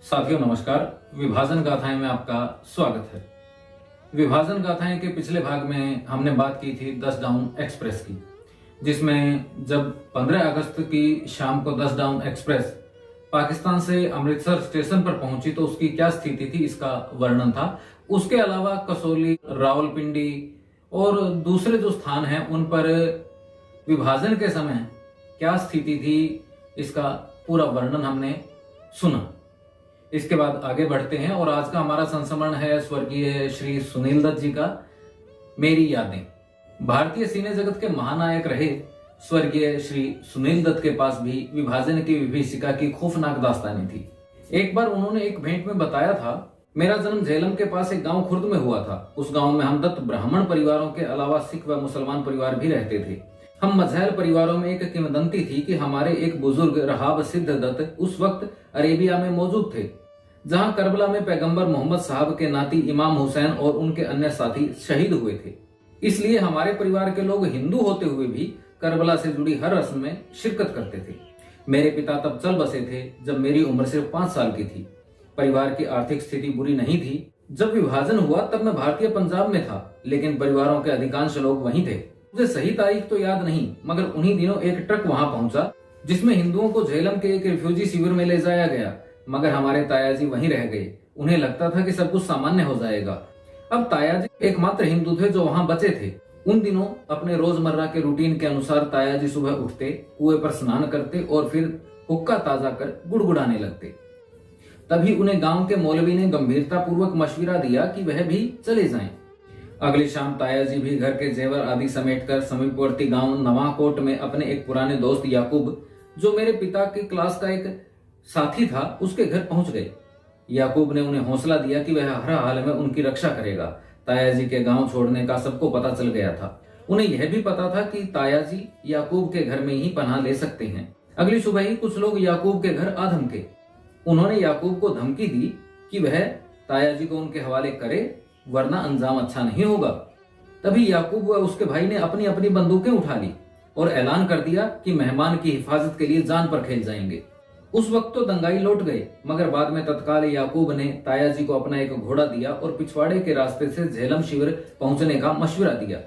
साथियों नमस्कार। विभाजन गाथाएं में आपका स्वागत है। विभाजन गाथाएं के पिछले भाग में हमने बात की थी 10 डाउन एक्सप्रेस की, जिसमें जब 15 अगस्त की शाम को 10 डाउन एक्सप्रेस पाकिस्तान से अमृतसर स्टेशन पर पहुंची तो उसकी क्या स्थिति थी इसका वर्णन था। उसके अलावा कसौली, रावलपिंडी और दूसरे जो स्थान हैं उन पर विभाजन के समय क्या स्थिति थी इसका पूरा वर्णन हमने सुना। इसके बाद आगे बढ़ते हैं और आज का हमारा संस्मरण है स्वर्गीय श्री सुनील दत्त जी का मेरी यादें। भारतीय सिने जगत के महानायक रहे स्वर्गीय श्री सुनील दत्त के पास भी विभाजन की विभीषिका की खौफनाक दास्तानी थी। एक बार उन्होंने एक भेंट में बताया था, मेरा जन्म झेलम के पास एक गांव खुर्द में हुआ था। उस गांव में हम दत्त ब्राह्मण परिवारों के अलावा सिख व मुसलमान परिवार भी रहते थे। हम मजहल परिवारों में एक किंवदंती थी कि हमारे एक बुजुर्ग रहाब सिद्ध दत्त उस वक्त अरेबिया में मौजूद थे, जहां करबला में पैगंबर मोहम्मद साहब के नाती इमाम हुसैन और उनके अन्य साथी शहीद हुए थे। इसलिए हमारे परिवार के लोग हिंदू होते हुए भी करबला से जुड़ी हर रस्म में शिरकत करते थे। मेरे पिता तब चल बसे थे जब मेरी उम्र सिर्फ 5 साल की थी। परिवार की आर्थिक स्थिति बुरी नहीं थी। जब विभाजन हुआ तब मैं भारतीय पंजाब में था, लेकिन परिवारों के अधिकांश लोग वहीं थे। मुझे सही तारीख तो याद नहीं, मगर उन्हीं दिनों एक ट्रक वहां पहुंचा जिसमें हिंदुओं को झेलम के एक रिफ्यूजी शिविर में ले जाया गया, मगर हमारे तायाजी वहीं रह गए। उन्हें लगता था कि सब कुछ सामान्य हो जाएगा। अब तायाजी एकमात्र हिंदू थे जो वहां बचे थे। उन दिनों अपने रोजमर्रा के रूटीन के अनुसार तायाजी सुबह उठते, कुएं पर स्नान करते और फिर हुक्का ताजा कर गुड़गुड़ाने लगते। तभी उन्हें गांव के मौलवी ने गंभीरता पूर्वक मशविरा दिया कि वह भी चले जाएं। अगली शाम तायाजी भी घर के जेवर आदि समेटकर समीपवर्ती गांव नवाकोट में अपने एक पुराने दोस्त याकूब, जो मेरे पिता की क्लास का एक साथी था, उसके घर पहुंच गए। याकूब ने उन्हें हौसला दिया कि वह हर हाल में उनकी रक्षा करेगा। तायाजी के गांव छोड़ने का सबको पता चल गया था। उन्हें यह भी पता था कि तायाजी याकूब के घर में ही पनाह ले सकते हैं। अगली सुबह ही कुछ लोग याकूब के घर आ धमके। उन्होंने याकूब को धमकी दी कि वह तायाजी को उनके हवाले करे, वरना अंजाम अच्छा नहीं होगा। तभी याकूब व उसके भाई ने अपनी अपनी बंदूकें उठा ली और ऐलान कर दिया कि मेहमान की हिफाजत के लिए जान पर खेल जाएंगे। उस वक्त तो दंगाई लौट गए, मगर बाद में तत्काल याकूब ने तायाजी को अपना एक घोड़ा दिया और पिछवाड़े के रास्ते से झेलम शिविर पहुंचने का मशवरा दिया।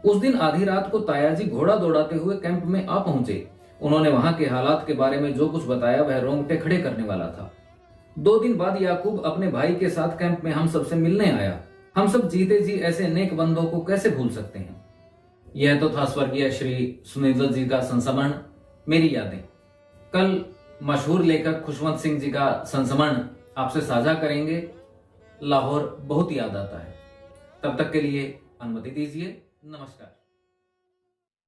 उस दिन आधी रात को तायाजी घोड़ा दौड़ाते हुए कैंप में आ पहुंचे। उन्होंने वहां के हालात के बारे में जो कुछ बताया वह रोंगटे खड़े करने वाला था। 2 दिन बाद याकूब अपने भाई के साथ कैंप में हम सबसे मिलने आया। हम सब जीते जी ऐसे नेक बंदों को कैसे भूल सकते हैं। यह तो था स्वर्गीय श्री सुनील दत्त जी का संस्मरण मेरी यादें। कल मशहूर लेखक खुशवंत सिंह जी का संस्मरण आपसे साझा करेंगे। लाहौर बहुत याद आता है। तब तक के लिए अनुमति दीजिए। नमस्कार।